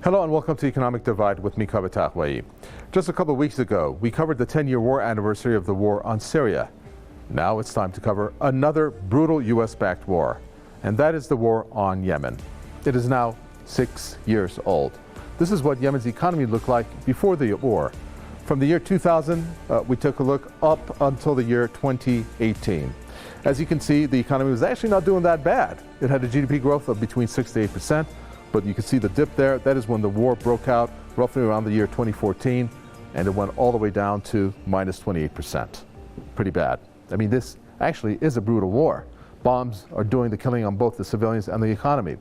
Hello and welcome to Economic Divide with me, Kabat Tahwai. Just a couple of weeks ago, we covered the 10-year war anniversary of the war on Syria. Now it's time to cover another brutal U.S.-backed war, and that is the war on Yemen. It is now 6 years old. This is what Yemen's economy looked like before the war. From the year 2000, we took a look up until the year 2018. As you can see, the economy was actually not doing that bad. It had a GDP growth of between 6 to 8%. But you can see the dip there. That is when the war broke out, roughly around the year 2014, and it went all the way down to minus 28%. Pretty bad. I mean, this actually is a brutal war. Bombs are doing the killing on both the civilians and the economy.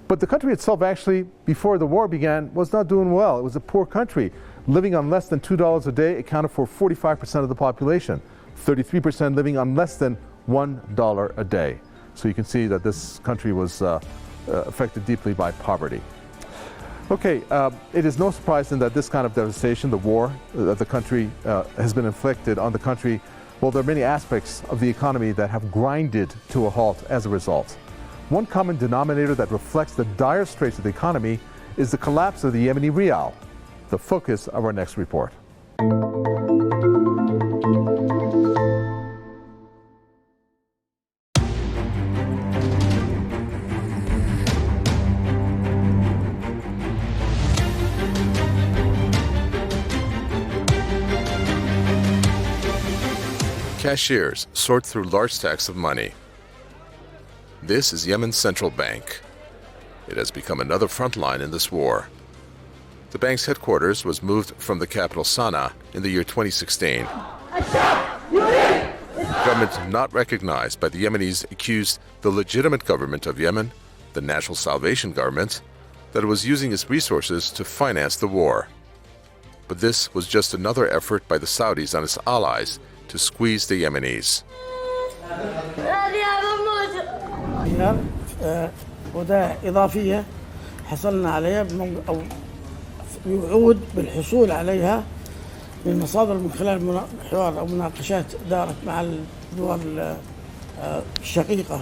But the country itself actually, before the war began, was not doing well. It was a poor country. Living on less than $2 a day accounted for 45% of the population. 33% living on less than $1 a day. So you can see that this country was affected deeply by poverty. Okay, it is no surprise then that this kind of devastation, the war that the country has been inflicted on the country, well, there are many aspects of the economy that have grinded to a halt as a result. One common denominator that reflects the dire straits of the economy is the collapse of the Yemeni rial, the focus of our next report. Cashiers sort through large stacks of money. This is Yemen's central bank. It has become another front line in this war. The bank's headquarters was moved from the capital Sana'a in the year 2016. The government not recognized by the Yemenis accused the legitimate government of Yemen, the National Salvation Government, that it was using its resources to finance the war. But this was just another effort by the Saudis and its allies to squeeze the Yemenis. ودائع إضافية حصلنا عليها أو يعود بالحصول عليها من مصادر من خلال حوار أو مناقشات دارت مع الدول الشقيقة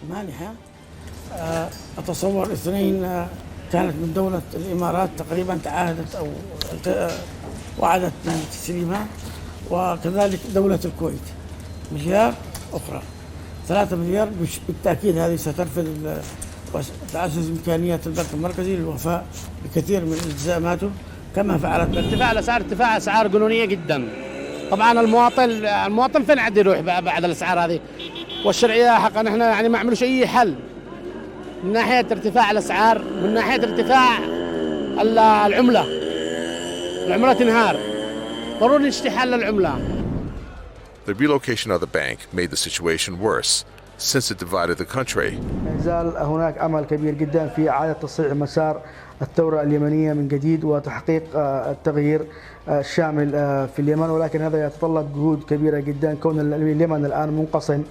المانحة. أتصور اثنين كانت من دولة الإمارات تقريبا تعهدت أو وعدت بتسليمها، وكذلك دولة الكويت مليار أخرى 3 مليار. بالتأكيد هذه سترفض وتعزز إمكانيات البنك المركزي للوفاء بكثير من التزاماته كما فعلت. ارتفاع أسعار قانونية جدا. طبعا المواطن فين عاد يروح بعد الأسعار هذه؟ والشرعية حقا نحن يعني ما عملوش أي حل من ناحية ارتفاع الأسعار، من ناحية ارتفاع العملة تنهار. ضروري نشتي حل العملة. The relocation of the bank made the situation worse since it divided the country. يزال هناك أمل كبير جدا في إعادة تصحيح مسار الثورة اليمنية من جديد وتحقيق التغيير الشامل في اليمن، ولكن هذا يتطلب جهود كبيرة جدا كون اليمن الآن منقسم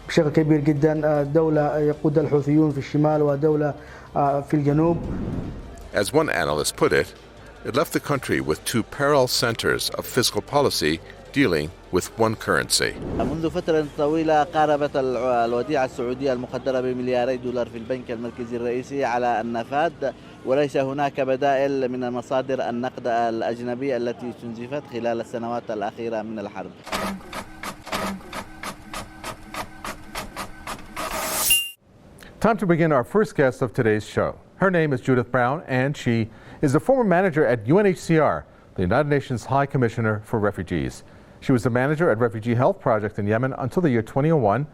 بشكل كبير جدا، دولة يقودها الحوثيون في الشمال ودولة في الجنوب. As one analyst put it, it left the country with two parallel centers of fiscal policy dealing with one currency. منذ فترة طويلة قاربت الوديعة السعودية المقدرة بملياري دولار في البنك المركزي الرئيسي على النفاذ، وليس هناك بدائل من مصادر النقد الأجنبي التي استنزفت خلال السنوات الأخيرة من الحرب. Time to begin our first guest of today's show. Her name is Judith Brown, and she is the former manager at UNHCR, the United Nations High Commissioner for Refugees. She was the manager at Refugee Health Project in Yemen until the year 2001,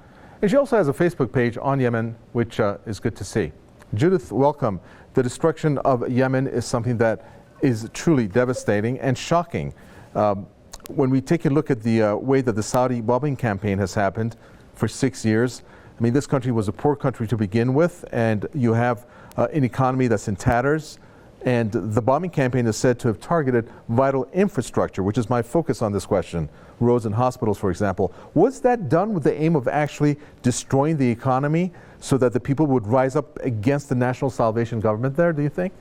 and she also has a Facebook page on Yemen, which is good to see. Judith, welcome. The destruction of Yemen is something that is truly devastating and shocking. When we take a look at the way that the Saudi bombing campaign has happened for 6 years, I mean, this country was a poor country to begin with, and you have an economy that's in tatters. And the bombing campaign is said to have targeted vital infrastructure, which is my focus on this question, roads and hospitals, for example. Was that done with the aim of actually destroying the economy so that the people would rise up against the National Salvation Government there, do you think?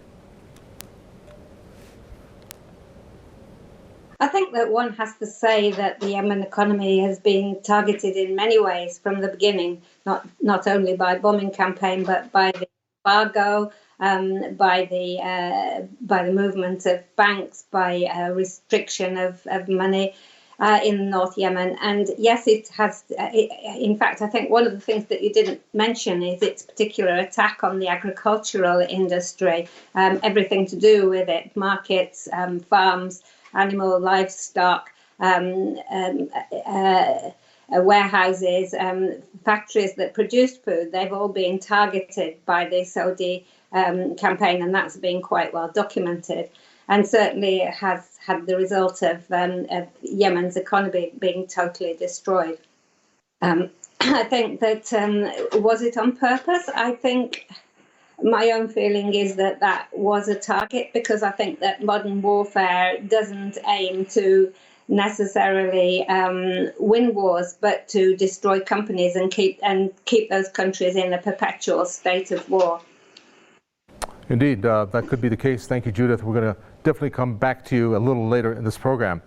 I think that one has to say that the Yemen economy has been targeted in many ways from the beginning, not only by bombing campaign, but by the embargo by the movement of banks, by restriction of money in North Yemen. And yes, it has. In fact, I think one of the things that you didn't mention is its particular attack on the agricultural industry, everything to do with it, markets, farms, animal, livestock, warehouses, factories that produced food. They've all been targeted by the Saudi campaign, and that's been quite well documented. And certainly it has had the result of Yemen's economy being totally destroyed. I think that, was it on purpose? I think my own feeling is that that was a target, because I think that modern warfare doesn't aim to necessarily win wars, but to destroy companies and keep those countries in a perpetual state of war. Indeed, that could be the case. Thank you, Judith. We're going to definitely come back to you a little later in this program.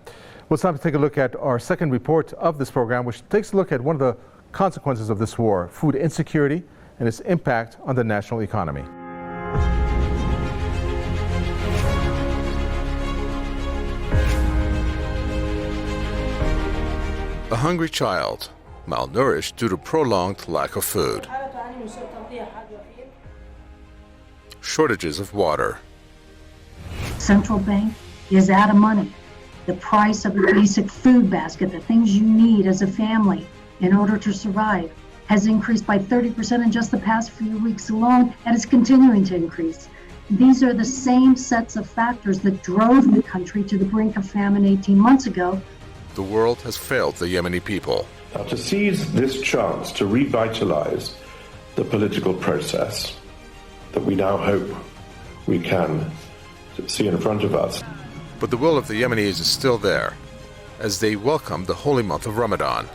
Well, it's time to take a look at our second report of this program, which takes a look at one of the consequences of this war, food insecurity and its impact on the national economy. A hungry child, malnourished due to prolonged lack of food. Shortages of water. Central bank is out of money. The price of a basic food basket, the things you need as a family in order to survive, has increased by 30% in just the past few weeks alone, and it's continuing to increase. These are the same sets of factors that drove the country to the brink of famine 18 months ago. The world has failed the Yemeni people. Now, to seize this chance to revitalize the political process that we now hope we can see in front of us. But the will of the Yemenis is still there, as they welcome the holy month of Ramadan.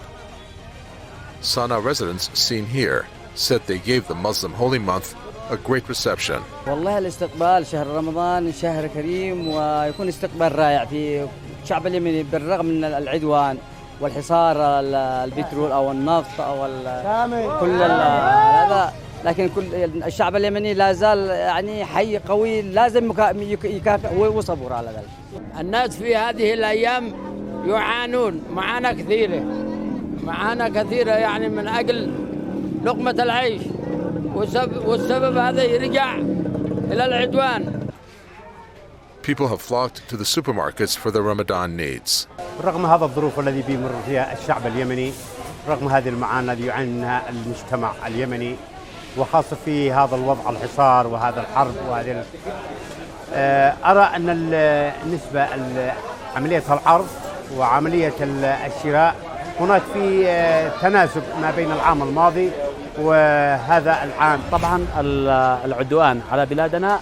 Sana'a residents seen here said they gave the Muslim holy month a great reception. والله الاستقبال شهر رمضان شهر كريم ويكون استقبال رائع في الشعب اليمني بالرغم من العدوان والحصار البترول او النفط او كل هذا، لكن كل الشعب اليمني لا زال يعني حي قوي، لازم يكافئ وصبر على ذلك. الناس في هذه الايام يعانون معانا كثيره يعني من اجل لقمه العيش، والسبب هذا يرجع الى العدوان. People have flocked to the supermarkets for their Ramadan needs. رغم هذا الظروف الذي بيمر فيها الشعب اليمني، رغم هذه المعاناة التي يعاني منها المجتمع اليمني، وخاصة في هذا الوضع الحصار وهذا الحرب وهذه أرى أن النسبة عملية العرض وعملية الشراء هناك في تناسب ما بين العام الماضي وهذا العام. طبعا العدوان على بلادنا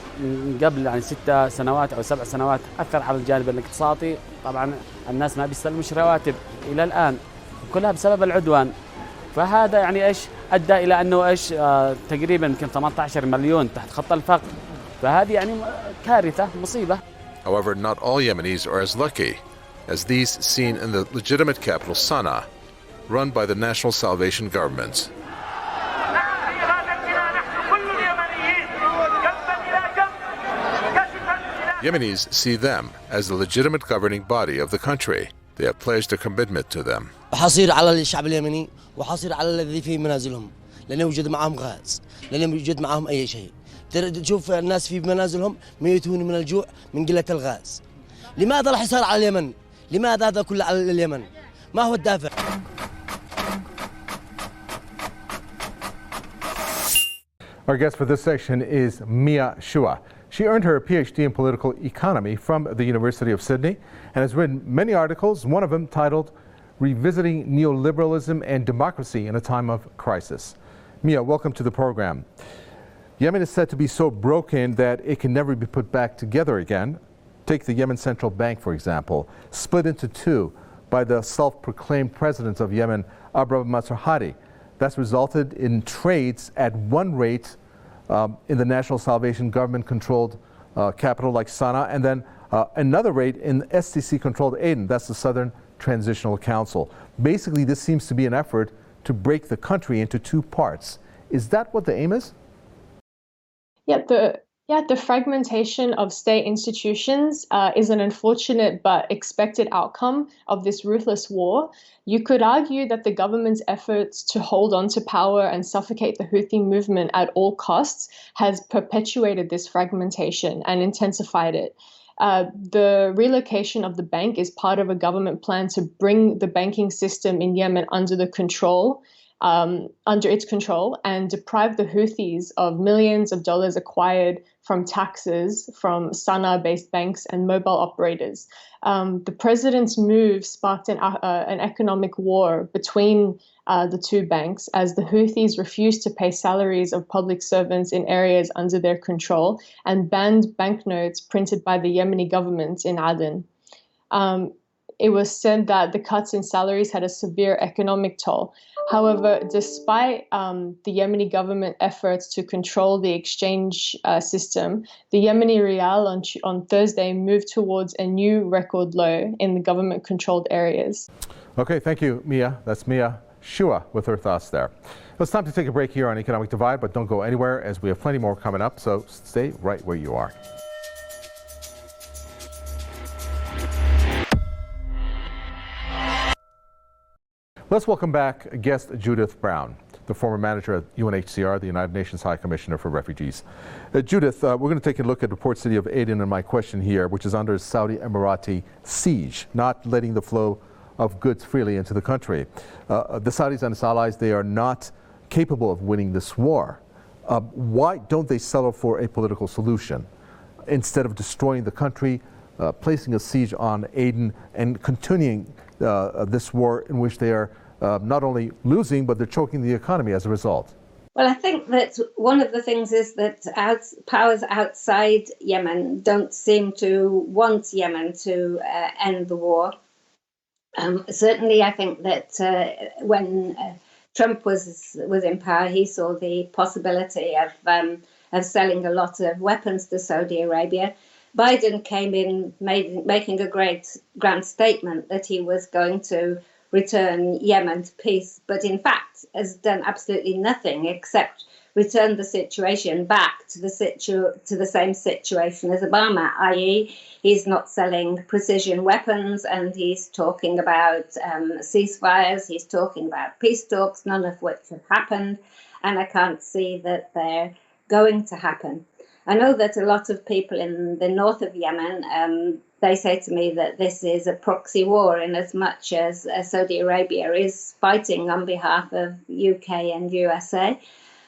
قبل يعني 6 سنوات أو 7 سنوات أثر على الجانب الاقتصادي. طبعا الناس ما بيستلموش رواتب إلى الآن، كلها بسبب العدوان. فهذا يعني إيش أدى إلى أنه إيش تقريبا يمكن 18 مليون تحت خط الفقر. فهذه يعني كارثة، مصيبة. However, not all Yemenis are as lucky as these seen in the legitimate capital Sana'a, run by the National Salvation Government. Yemenis see them as the legitimate governing body of the country. They have pledged a commitment to them. حصير على الشعب اليمني وحصير على الذي في منازلهم، لن يوجد معهم غاز، لن يوجد معهم أي شيء. تشوف الناس في منازلهم ميتون من الجوع من قلة الغاز. لماذا الحصار على اليمن؟ لماذا هذا كله على اليمن؟ ما هو الدافع؟ Our guest for this section is Mia Shua. She earned her PhD in political economy from the University of Sydney and has written many articles, one of them titled Revisiting Neoliberalism and Democracy in a Time of Crisis. Mia, welcome to the program. Yemen is said to be so broken that it can never be put back together again. Take the Yemen Central Bank, for example, split into two by the self-proclaimed president of Yemen, Abraham Mansur Hadi. That's resulted in trades at one rate in the National Salvation Government-controlled capital like Sana'a, and then another rate in STC-controlled Aden. That's the Southern Transitional Council. Basically, this seems to be an effort to break the country into two parts. Is that what the aim is? Yeah, Yeah, the fragmentation of state institutions is an unfortunate but expected outcome of this ruthless war. You could argue that the government's efforts to hold on to power and suffocate the Houthi movement at all costs has perpetuated this fragmentation and intensified it. The relocation of the bank is part of a government plan to bring the banking system in Yemen under its control and deprive the Houthis of millions of dollars acquired from taxes from Sana'a-based banks and mobile operators. The president's move sparked an economic war between the two banks as the Houthis refused to pay salaries of public servants in areas under their control and banned banknotes printed by the Yemeni government in Aden. It was said that the cuts in salaries had a severe economic toll. However, despite the Yemeni government efforts to control the exchange system, the Yemeni rial on Thursday moved towards a new record low in the government-controlled areas. Okay, thank you, Mia. That's Mia Shua with her thoughts there. It's time to take a break here on Economic Divide, but don't go anywhere as we have plenty more coming up, so stay right where you are. Let's welcome back guest Judith Brown, the former manager at UNHCR, the United Nations High Commissioner for Refugees. Judith, we're going to take a look at the port city of Aden and my question here, which is under Saudi Emirati siege, not letting the flow of goods freely into the country. The Saudis and its allies, they are not capable of winning this war. Why don't they settle for a political solution instead of destroying the country, placing a siege on Aden and continuing this war in which they are not only losing, but they're choking the economy as a result? Well, I think that one of the things is that powers outside Yemen don't seem to want Yemen to end the war. Certainly, I think that when Trump was in power, he saw the possibility of selling a lot of weapons to Saudi Arabia. Biden came in making a grand statement that he was going to return Yemen to peace, but in fact has done absolutely nothing except return the situation back to the same situation as Obama, i.e. he's not selling precision weapons and he's talking about ceasefires, he's talking about peace talks, none of which have happened, and I can't see that they're going to happen. I know that a lot of people in the north of Yemen, they say to me that this is a proxy war in as much as Saudi Arabia is fighting on behalf of UK and USA.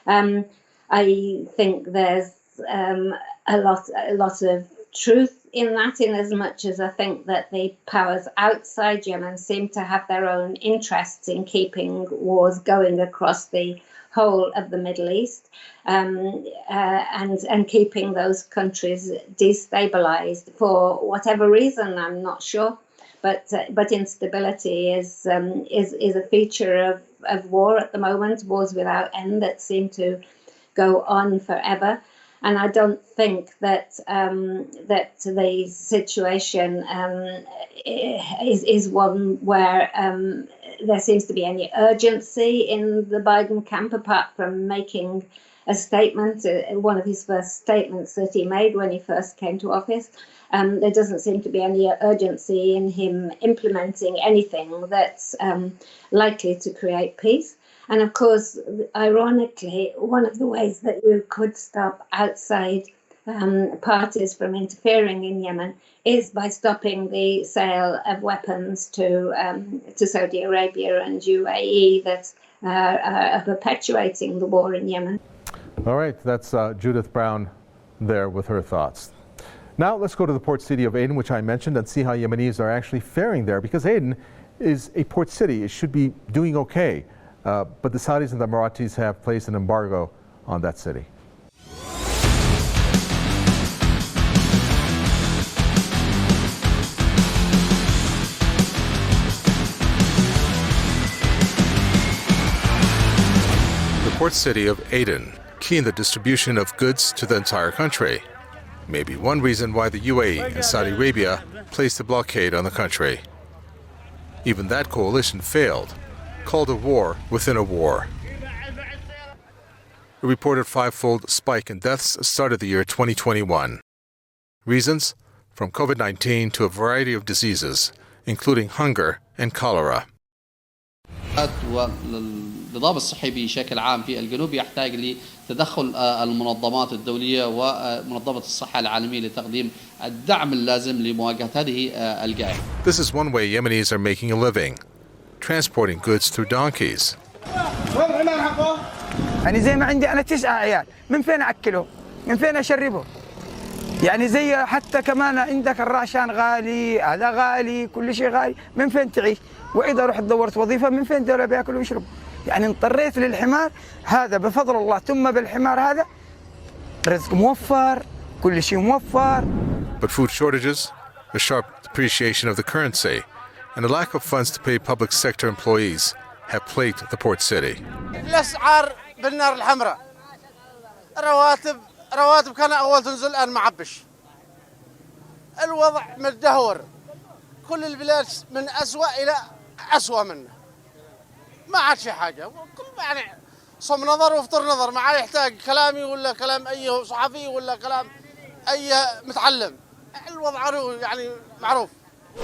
I think there's a lot of truth in that, in as much as I think that the powers outside Yemen seem to have their own interests in keeping wars going across the whole of the Middle East, and keeping those countries destabilized for whatever reason, I'm not sure. But instability is a feature of war at the moment, wars without end that seem to go on forever. And I don't think that the situation is one where there seems to be any urgency in the Biden camp, apart from making a statement, one of his first statements that he made when he first came to office. There doesn't seem to be any urgency in him implementing anything that's likely to create peace. And of course, ironically, one of the ways that you could stop outside parties from interfering in Yemen is by stopping the sale of weapons to Saudi Arabia and UAE that are perpetuating the war in Yemen. All right, that's Judith Brown there with her thoughts. Now let's go to the port city of Aden, which I mentioned, and see how Yemenis are actually faring there, because Aden is a port city. It should be doing okay, but the Saudis and the Emiratis have placed an embargo on that city. The port city of Aden, key in the distribution of goods to the entire country. Maybe one reason why the UAE and Saudi Arabia placed a blockade on the country. Even that coalition failed, called a war within a war. a reported five-fold spike in deaths started the year 2021. Reasons? From COVID-19 to a variety of diseases, including hunger and cholera. والنظام الصحي بشكل عام في الجنوب يحتاج لتدخل المنظمات الدولية ومنظمة الصحة العالمية لتقديم الدعم اللازم لمواجهة هذه الجائحة. This is one way Yemenis are making a living, transporting goods through donkeys. يعني زي ما عندي أنا 9 عيال، من فين أكلهم؟ من فين أشربهم؟ يعني زي حتى كمان عندك الراشان غالي، هذا غالي، كل شيء غالي، من فين تعيش؟ وإذا رحت دورت وظيفة من فين دول بياكلوا ويشربوا؟ يعني اضطريت للحمار، هذا بفضل الله ثم بالحمار هذا رزق موفر، كل شيء موفر. But food shortages, a sharp depreciation of the currency, and a lack of funds to pay public sector employees have plagued the port city. الأسعار بالنار الحمراء. رواتب كان أول تنزل الآن معبش. الوضع متدهور. كل البلاد من أسوأ إلى أسوأ منه. ما عاد شي حاجة. يعني صم نظر وفطر نظر، ما عاد يحتاج كلامي ولا كلام أي صحفي ولا كلام أي متعلم. الوضع يعني معروف.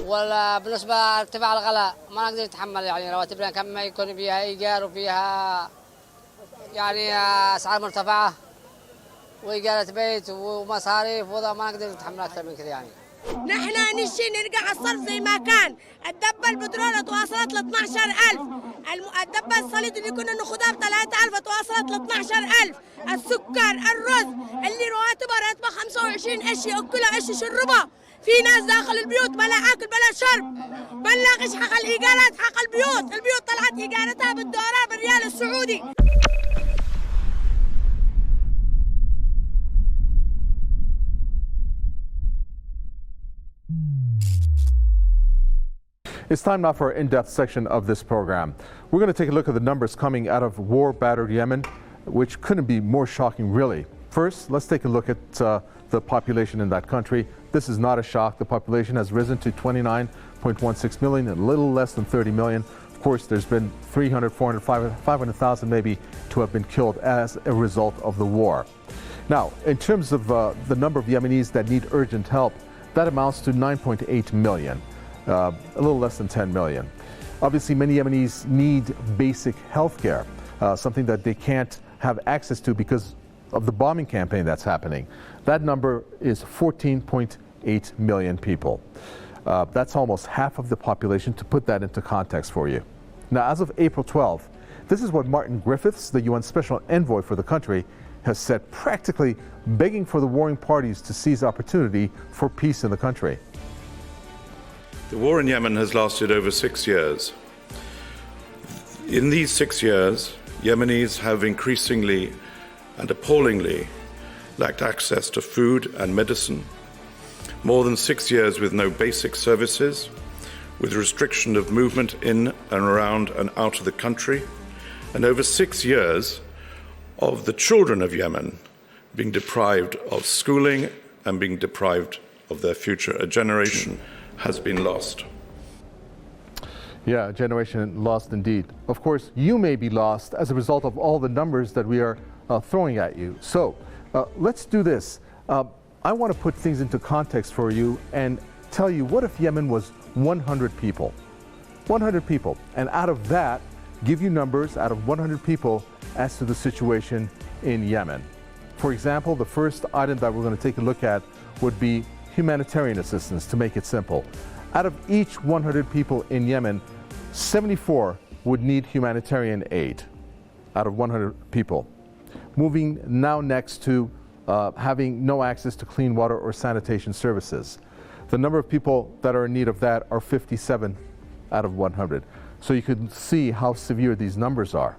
ولا بالنسبة لارتفاع الغلاء ما نقدر نتحمل، يعني رواتبنا كم ما يكون فيها إيجار وفيها يعني أسعار مرتفعة وإيجارة بيت ومصاريف وضع ما نقدر نتحمل أكثر من كذا يعني. نحن نشي نرجع الصرف زي ما كان. الدبة البترول تواصلت ل 12,000، الدبة الصليد اللي كنا ناخدها ب 3,000 تواصلت ل 12,000، السكر، الرز اللي راتبها 25 قرش ياكلها قرش يشربها. في ناس داخل البيوت بلا اكل بلا شرب، بلغش حق الايجارات حق البيوت طلعت ايجارتها بالدولار بالريال السعودي. It's time now for an in-depth section of this program. We're going to take a look at the numbers coming out of war-battered Yemen, which couldn't be more shocking, really. First, let's take a look at the population in that country. This is not a shock. The population has risen to 29.16 million, a little less than 30 million. Of course, there's been 300, 400, 500,000 maybe to have been killed as a result of the war. Now, in terms of the number of Yemenis that need urgent help, that amounts to 9.8 million. A little less than 10 million. Obviously, many Yemenis need basic health care, something that they can't have access to because of the bombing campaign that's happening. That number is 14.8 million people. That's almost half of the population, to put that into context for you. Now, as of April 12th, this is what Martin Griffiths, the UN Special Envoy for the country, has said, practically begging for the warring parties to seize opportunity for peace in the country. The war in Yemen has lasted over 6 years. In these 6 years, Yemenis have increasingly and appallingly lacked access to food and medicine. More than 6 years with no basic services, with restriction of movement in and around and out of the country, and over 6 years of the children of Yemen being deprived of schooling and being deprived of their future. A generation has been lost. Yeah, a generation lost indeed. Of course, you may be lost as a result of all the numbers that we are throwing at you. So let's do this. I want to put things into context for you and tell you, what if Yemen was 100 people? 100 people. And out of that, give you numbers out of 100 people as to the situation in Yemen. For example, the first item that we're going to take a look at would be humanitarian assistance, to make it simple. Out of each 100 people in Yemen, 74 would need humanitarian aid, out of 100 people. Moving now next to having no access to clean water or sanitation services. The number of people that are in need of that are 57 out of 100. So you can see how severe these numbers are.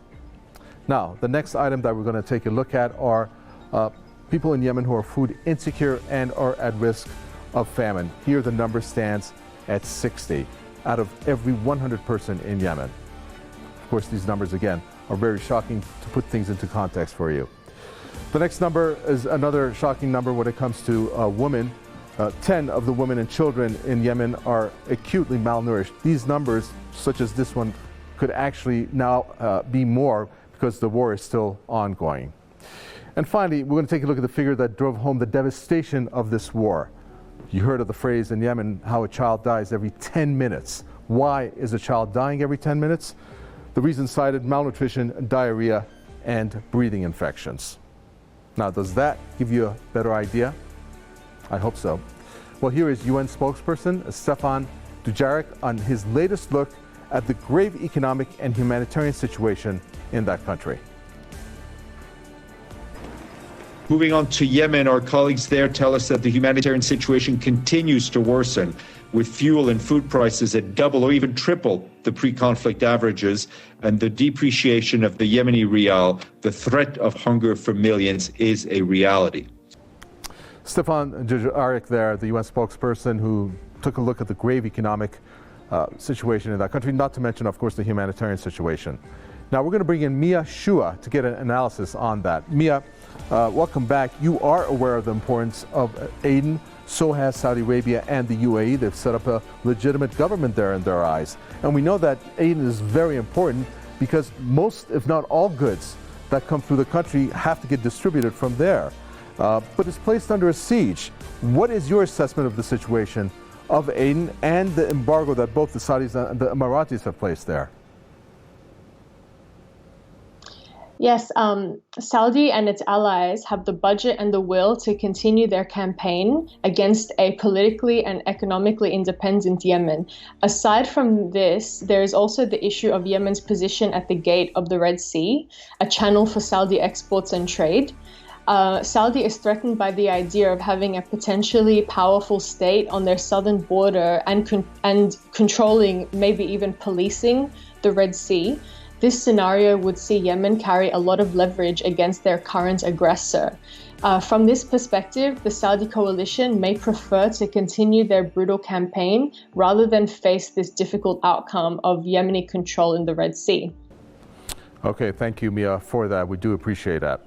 Now, the next item that we're going to take a look at are people in Yemen who are food insecure and are at risk of famine. Here the number stands at 60 out of every 100 person in Yemen. Of course, these numbers again are very shocking to put things into context for you. The next number is another shocking number when it comes to women. 10 of the women and children in Yemen are acutely malnourished. These numbers, such as this one, could actually now be more because the war is still ongoing. And finally, we're going to take a look at the figure that drove home the devastation of this war. You heard of the phrase in Yemen, how a child dies every 10 minutes. Why is a child dying every 10 minutes? The reason cited: malnutrition, diarrhea, and breathing infections. Now, does that give you a better idea? I hope so. Well, here is UN spokesperson Stefan Dujarric on his latest look at the grave economic and humanitarian situation in that country. Moving on to Yemen, our colleagues there tell us that the humanitarian situation continues to worsen, with fuel and food prices at double or even triple the pre-conflict averages, and the depreciation of the Yemeni rial. The threat of hunger for millions is a reality. Stefan Dujarric there, the UN spokesperson who took a look at the grave economic situation in that country, not to mention, of course, the humanitarian situation. Now we're going to bring in Mia Shua to get an analysis on that. Mia, welcome back. You are aware of the importance of Aden. So has Saudi Arabia and the UAE. They've set up a legitimate government there in their eyes. And we know that Aden is very important because most, if not all, goods that come through the country have to get distributed from there. But it's placed under a siege. What is your assessment of the situation of Aden and the embargo that both the Saudis and the Emiratis have placed there? Yes, Saudi and its allies have the budget and the will to continue their campaign against a politically and economically independent Yemen. Aside from this, there is also the issue of Yemen's position at the gate of the Red Sea, a channel for Saudi exports and trade. Saudi is threatened by the idea of having a potentially powerful state on their southern border and controlling, maybe even policing, the Red Sea. This scenario would see Yemen carry a lot of leverage against their current aggressor. From this perspective, the Saudi coalition may prefer to continue their brutal campaign rather than face this difficult outcome of Yemeni control in the Red Sea. Okay, thank you, Mia, for that. We do appreciate that.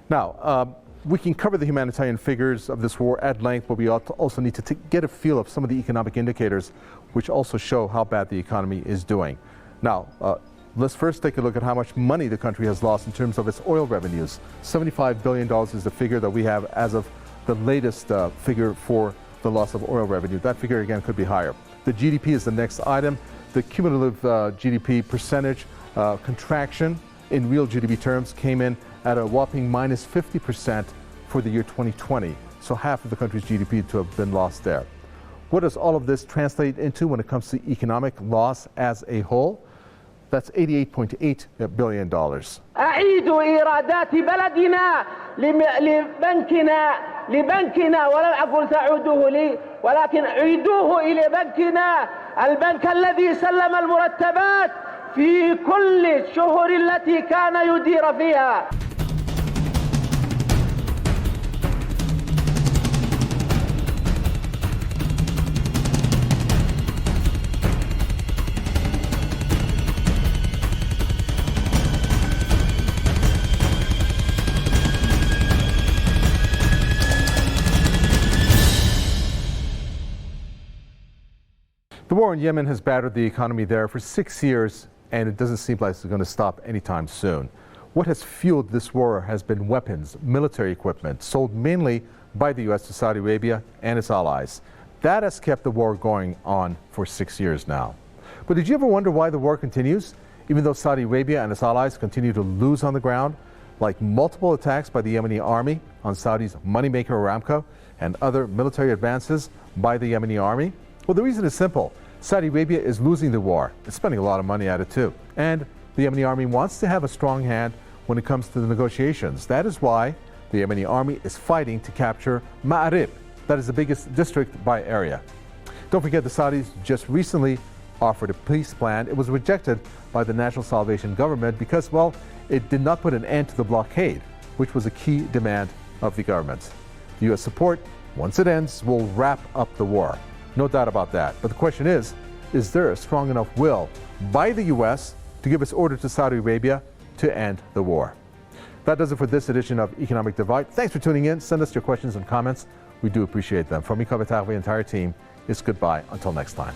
Now, we can cover the humanitarian figures of this war at length, but we also need to get a feel of some of the economic indicators which also show how bad the economy is doing. Now, let's first take a look at how much money the country has lost in terms of its oil revenues. $75 billion is the figure that we have as of the latest figure for the loss of oil revenue. That figure, again, could be higher. The GDP is the next item. The cumulative GDP percentage contraction in real GDP terms came in at a whopping minus 50% for the year 2020. So half of the country's GDP to have been lost there. What does all of this translate into when it comes to economic loss as a whole? That's $88.8 billion. أعيد إيرادات بلدنا لبنكنا ولم أقل تعودوه لي ولكن عيدوه إلى بنكنا البنك الذي سلم المرتبات في كل الشهور التي كان يدير فيها. The war in Yemen has battered the economy there for 6 years, and it doesn't seem like it's going to stop anytime soon. What has fueled this war has been weapons, military equipment, sold mainly by the U.S. to Saudi Arabia and its allies. That has kept the war going on for 6 years now. But did you ever wonder why the war continues, even though Saudi Arabia and its allies continue to lose on the ground, like multiple attacks by the Yemeni army on Saudi's moneymaker Aramco and other military advances by the Yemeni army? Well, the reason is simple. Saudi Arabia is losing the war. It's spending a lot of money at it too. And the Yemeni army wants to have a strong hand when it comes to the negotiations. That is why the Yemeni army is fighting to capture Ma'arib. That is the biggest district by area. Don't forget, the Saudis just recently offered a peace plan. It was rejected by the National Salvation Government because, well, it did not put an end to the blockade, which was a key demand of the government. The U.S. support, once it ends, will wrap up the war. No doubt about that. But the question is there a strong enough will by the U.S. to give its order to Saudi Arabia to end the war? That does it for this edition of Economic Divide. Thanks for tuning in. Send us your questions and comments. We do appreciate them. From me, the entire team, it's goodbye until next time.